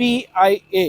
PIA,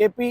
KP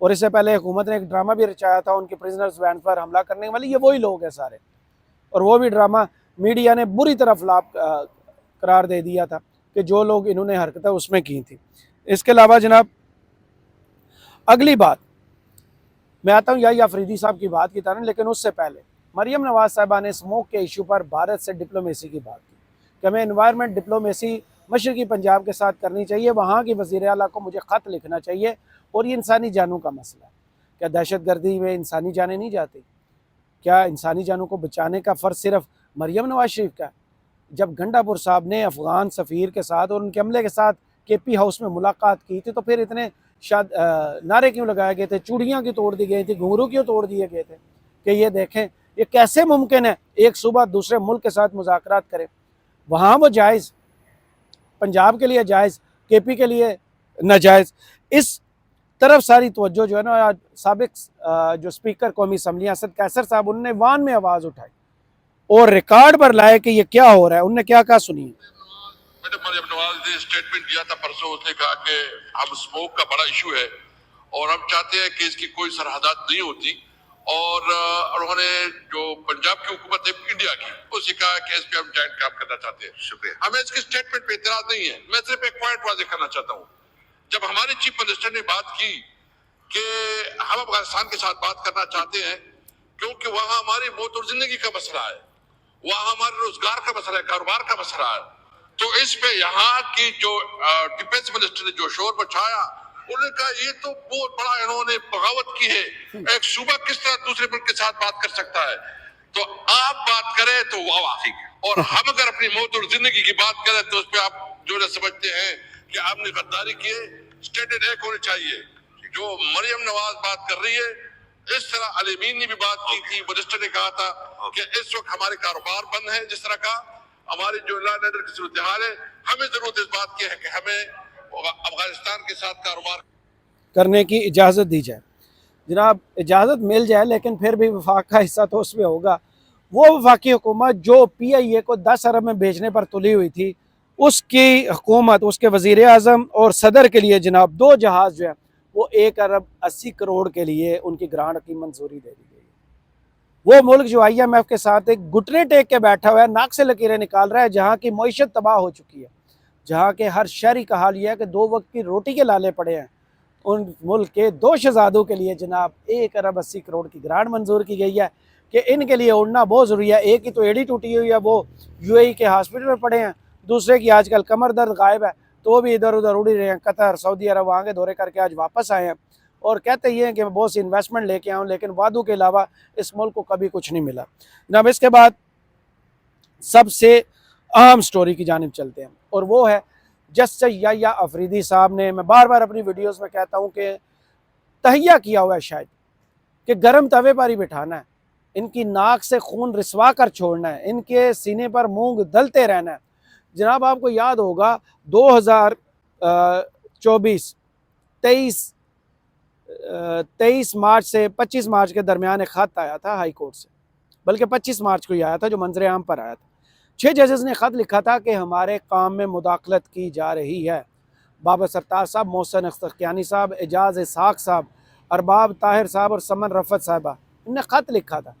اور اس سے پہلے حکومت نے ایک ڈرامہ بھی رچایا تھا ان کے پرزنرز وین پر حملہ کرنے والے، یہ وہی لوگ ہیں سارے، اور وہ بھی ڈرامہ میڈیا نے بری طرح فلاپ قرار دے دیا تھا کہ جو لوگ انہوں نے حرکتیں اس میں کی تھی۔ اس کے علاوہ جناب اگلی بات میں آتا ہوں یا افریدی صاحب کی بات کی طرح، لیکن اس سے پہلے مریم نواز صاحبہ نے اسموک کے ایشو پر بھارت سے ڈپلومیسی کی بات کی کہ ہمیں انوائرمنٹ ڈپلومیسی مشرقی پنجاب کے ساتھ کرنی چاہیے، وہاں کی وزیر اعلیٰ کو مجھے خط لکھنا چاہیے، اور یہ انسانی جانوں کا مسئلہ ہے۔ کیا دہشت گردی میں انسانی جانیں نہیں جاتی؟ کیا انسانی جانوں کو بچانے کا فرض صرف مریم نواز شریف کا ہے؟ جب گنڈا پور صاحب نے افغان سفیر کے ساتھ اور ان کے عملے کے ساتھ کے پی ہاؤس میں ملاقات کی تھی تو پھر اتنے نعرے کیوں لگائے گئے تھے، چوڑیاں کیوں توڑ دی گئی تھی، گھنگرو کیوں توڑ دیے گئے تھے کہ یہ دیکھیں یہ کیسے ممکن ہے ایک صوبہ دوسرے ملک کے ساتھ مذاکرات کرے؟ وہاں وہ جائز، پنجاب کے لیے جائز، کے پی کے لیے ناجائز۔ اس طرف ساری توجہ جو ہے نا سابق جو اسپیکر قومی اسمبلی اسد قیصر صاحب، انہوں نے وان میں آواز اٹھائی اور ریکارڈ پر لائے کہ یہ کیا ہو رہا ہے۔ انہوں نے کیا کہا سنیے۔ میڈم مریم نواز نے اسٹیٹمنٹ دیا تھا پرسوں، اس نے کہا کہ ہم اسموک کا بڑا ایشو ہے اور ہم چاہتے ہیں کہ اس کی کوئی سرحدات نہیں ہوتی، اور انہوں نے جو پنجاب کی حکومت ہے انڈیا کی، اسے کہا کہ اس پہ ہم جوائنٹ کام کرنا چاہتے ہیں۔ شکریہ۔ ہمیں اس کی اسٹیٹمنٹ پہ اعتراض نہیں ہے، میں صرف ایک پوائنٹ واضح کرنا چاہتا ہوں۔ جب ہمارے چیف منسٹر نے بات کی کہ ہم افغانستان کے ساتھ بات کرنا چاہتے ہیں کیونکہ وہاں ہماری موت اور زندگی کا مسئلہ ہے، وہاں ہمارے روزگار کا مسئلہ ہے، کاروبار کا مسئلہ ہے، تو اس پہ یہاں کی جو ڈیفنس منسٹر نے جو شور مچایا، انہوں نے کہا یہ تو بہت بڑا انہوں نے بغاوت کی ہے، ایک صوبہ کس طرح دوسرے ملک کے ساتھ بات کر سکتا ہے؟ تو آپ بات کریں تو وہ واقعی، اور ہم اگر اپنی موت اور زندگی کی بات کریں تو اس پہ آپ جو نہ سمجھتے ہیں کہ آپ نے غداری کی ہے، اسٹینڈرڈ ایک ہونے چاہیے۔ جو مریم نواز بات کر رہی ہے، اس طرح علی امین نے بھی بات کی تھی، منسٹر نے کہا تھا کہ اس وقت ہمارے کاروبار بند ہیں، جس طرح کا ہماری جو لا اینڈ آرڈر کی صورتحال ہے، ہمیں ضرورت اس بات کی ہے کہ ہمیں افغانستان کے ساتھ کاروبار کرنے کی اجازت دی جائے۔ جناب اجازت مل جائے لیکن پھر بھی وفاق کا حصہ تو اس میں ہوگا۔ وہ وفاقی حکومت جو پی آئی اے کو 10 ارب میں بیچنے پر تلی ہوئی تھی، اس کی حکومت، اس کے وزیر اعظم اور صدر کے لیے جناب 2 جہاز جو ہیں وہ 1 ارب 80 کروڑ کے لیے ان کی گرانٹ کی منظوری دے دی گئی۔ وہ ملک جو آئی ایم ایف کے ساتھ ایک گھٹنے ٹیک کے بیٹھا ہوا ہے، ناک سے لکیریں نکال رہا ہے، جہاں کی معیشت تباہ ہو چکی ہے، جہاں کے ہر شہری کا حال یہ ہے کہ 2 وقت کی روٹی کے لالے پڑے ہیں، ان ملک کے 2 شہزادوں کے لیے جناب 1 ارب 80 کروڑ کی گرانٹ منظور کی گئی ہے کہ ان کے لیے اڑنا بہت ضروری ہے۔ ایک کی تو ایڑی ٹوٹی ہوئی ہے، وہ یو اے ای کے ہاسپٹل میں پڑے ہیں، دوسرے کی آج کل کمر درد غائب ہے، تو وہ بھی ادھر ادھر اڑی رہے ہیں، قطر، سعودی عرب وہاں کے دورے کر کے آج واپس آئے ہیں، اور کہتے یہ ہیں کہ میں بہت سی انویسٹمنٹ لے کے آؤں، لیکن وعدوں کے علاوہ اس ملک کو کبھی کچھ نہیں ملا۔ جناب اس کے بعد سب سے اہم سٹوری کی جانب چلتے ہیں، اور وہ ہے جسٹس یحییٰ افریدی صاحب نے، میں بار بار اپنی ویڈیوز میں کہتا ہوں کہ تہیہ کیا ہوا ہے شاید کہ گرم توے پر ہی بٹھانا ہے، ان کی ناک سے خون رسوا کر چھوڑنا ہے، ان کے سینے پر مونگ دلتے رہنا ہے۔ جناب آپ کو یاد ہوگا 2024 23 مارچ سے 25 مارچ کے درمیان ایک خط آیا تھا ہائی کورٹ سے، بلکہ 25 مارچ کو ہی آیا تھا جو منظر عام پر آیا تھا۔ 6 ججز نے خط لکھا تھا کہ ہمارے کام میں مداخلت کی جا رہی ہے۔ بابر ستار صاحب، محسن اخترقیانی صاحب، اعجاز اسحاق صاحب، ارباب طاہر صاحب اور سمن رفعت صاحبہ، انہوں نے خط لکھا تھا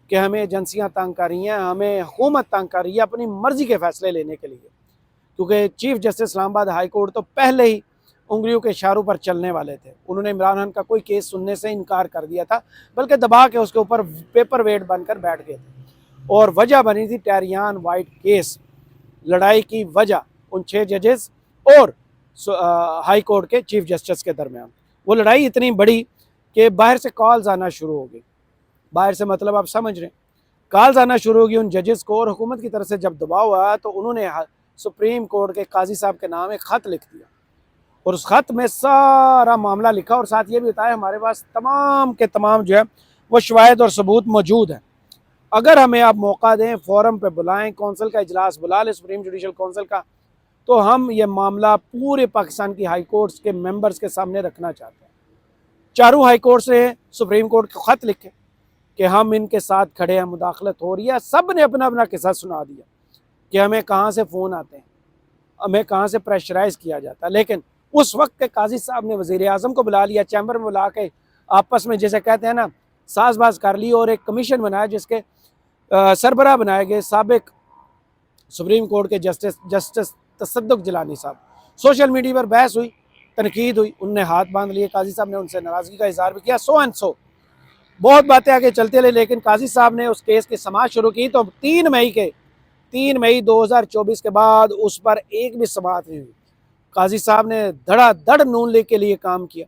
کہ ہمیں ایجنسیاں تنگ کر رہی ہیں، ہمیں حکومت تنگ کر رہی ہے اپنی مرضی کے فیصلے لینے کے لیے، کیونکہ چیف جسٹس اسلام آباد ہائی کورٹ تو پہلے ہی انگلیوں کے اشاروں پر چلنے والے تھے۔ انہوں نے عمران خان کا کوئی کیس سننے سے انکار کر دیا تھا، بلکہ دبا کے اس کے اوپر پیپر ویٹ بن کر بیٹھ گئے تھے، اور وجہ بنی تھی ٹیریان وائٹ کیس، لڑائی کی وجہ ان 6 ججز اور ہائی کورٹ کے چیف جسٹس کے درمیان۔ وہ لڑائی اتنی بڑی کہ باہر سے کالز آنا شروع ہو گئی، باہر سے مطلب آپ سمجھ رہے ہیں، کالز آنا شروع ہو گئی ان ججز کو، اور حکومت کی طرف سے جب دباؤ آیا تو انہوں نے سپریم کورٹ کے قاضی صاحب کے نام ایک خط لکھ دیا، اور اس خط میں سارا معاملہ لکھا، اور ساتھ یہ بھی بتایا ہمارے پاس تمام کے تمام جو ہے وہ شواہد اور ثبوت موجود ہیں، اگر ہمیں آپ موقع دیں، فورم پہ بلائیں، کونسل کا اجلاس بلا لیں سپریم جوڈیشل کونسل کا، تو ہم یہ معاملہ پورے پاکستان کی ہائی کورٹس کے ممبرز کے سامنے رکھنا چاہتے ہیں۔ چاروں ہائی کورٹس نے سپریم کورٹ کو خط لکھے کہ ہم ان کے ساتھ کھڑے ہیں، مداخلت ہو رہی ہے، سب نے اپنا اپنا قصہ سنا دیا کہ ہمیں کہاں سے فون آتے ہیں، ہمیں کہاں سے پریشرائز کیا جاتا ہے، لیکن اس وقت کے قاضی صاحب نے وزیر اعظم کو بلا لیا, چیمبر میں بلا کے آپس میں جیسے کہتے ہیں نا ساز باز کر لی, اور ایک کمیشن بنایا جس کے سربراہ بنائے گئے سابق سپریم کورٹ کے جسٹس تصدق جیلانی صاحب. سوشل میڈیا پر بحث ہوئی, تنقید ہوئی, انہوں نے ہاتھ باندھ لیے, قاضی صاحب نے ان سے ناراضگی کا اظہار بھی کیا, سو اینڈ سو بہت باتیں آگے چلتے رہے. لیکن قاضی صاحب نے اس کیس کی سماعت شروع کی تو 3 مئی 2024 کے بعد اس پر ایک بھی سماعت نہیں ہوئی. قاضی صاحب نے دھڑا دھڑ نون لیگ کے لیے کام کیا,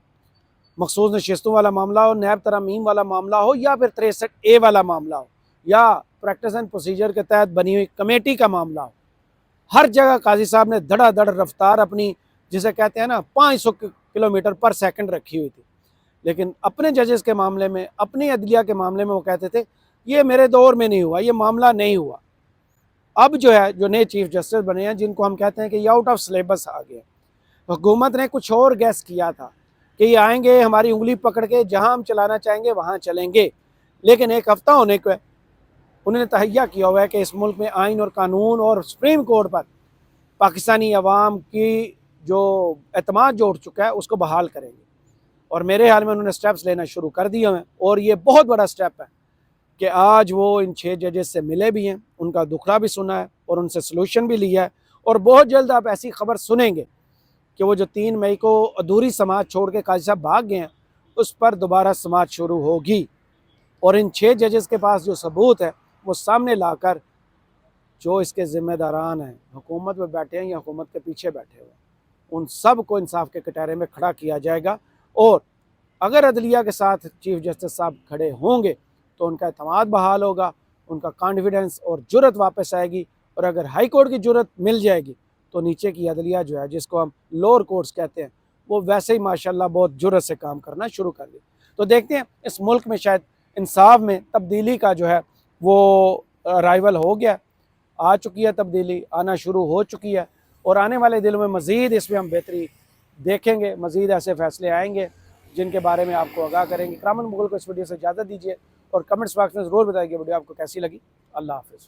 مخصوص نشستوں والا معاملہ ہو, نیب ترامیم والا معاملہ ہو, یا پھر 63A والا معاملہ ہو, یا پریکٹس اینڈ پروسیجر کے تحت بنی ہوئی کمیٹی کا معاملہ ہو, ہر جگہ قاضی صاحب نے دھڑا دھڑ رفتار اپنی جسے کہتے ہیں نا 500 کلومیٹر پر سیکنڈ رکھی ہوئی تھی. لیکن اپنے ججز کے معاملے میں, اپنی عدلیہ کے معاملے میں وہ کہتے تھے یہ میرے دور میں نہیں ہوا, یہ معاملہ نہیں ہوا. اب جو ہے جو نئے چیف جسٹس بنے ہیں, جن کو ہم کہتے ہیں کہ یہ آؤٹ آف سلیبس آ گئے, حکومت نے کچھ اور گیس کیا تھا کہ یہ آئیں گے ہماری انگلی پکڑ کے جہاں ہم چلانا چاہیں گے وہاں چلیں گے. لیکن ایک ہفتہ ہونے کو ہے انہوں نے تہیہ کیا ہوا ہے کہ اس ملک میں آئین اور قانون اور سپریم کورٹ پر پاکستانی عوام کی جو اعتماد جو اٹھ چکا ہے اس کو بحال کریں گے. اور میرے حال میں انہوں نے سٹیپس لینا شروع کر دیے ہیں, اور یہ بہت بڑا سٹیپ ہے کہ آج وہ ان 6 ججز سے ملے بھی ہیں, ان کا دکھڑا بھی سنا ہے اور ان سے سلوشن بھی لیا ہے. اور بہت جلد آپ ایسی خبر سنیں گے کہ وہ جو 3 مئی کو ادھوری سماعت چھوڑ کے قاضی صاحب بھاگ گئے ہیں اس پر دوبارہ سماعت شروع ہوگی. اور ان 6 ججز کے پاس جو ثبوت ہے وہ سامنے لا کر جو اس کے ذمہ داران ہیں, حکومت میں بیٹھے ہیں یا حکومت کے پیچھے بیٹھے ہوئے, ان سب کو انصاف کے کٹہرے میں کھڑا کیا جائے گا. اور اگر عدلیہ کے ساتھ چیف جسٹس صاحب کھڑے ہوں گے تو ان کا اعتماد بحال ہوگا, ان کا کانفیڈنس اور جرت واپس آئے گی. اور اگر ہائی کورٹ کی جرت مل جائے گی تو نیچے کی عدلیہ جو ہے جس کو ہم لوور کورٹس کہتے ہیں وہ ویسے ہی ماشاءاللہ بہت جرت سے کام کرنا شروع کر دے. تو دیکھتے ہیں اس ملک میں شاید انصاف میں تبدیلی کا جو ہے وہ رائیول ہو گیا, آ چکی ہے تبدیلی, آنا شروع ہو چکی ہے. اور آنے والے دنوں میں مزید اس میں ہم بہتری دیکھیں گے, مزید ایسے فیصلے آئیں گے جن کے بارے میں آپ کو آگاہ کریں گے. کرامت مغل کو اس ویڈیو سے اجازت دیجیے اور کمنٹس باکس میں ضرور بتائیے کہ ویڈیو آپ کو کیسی لگی. اللہ حافظ.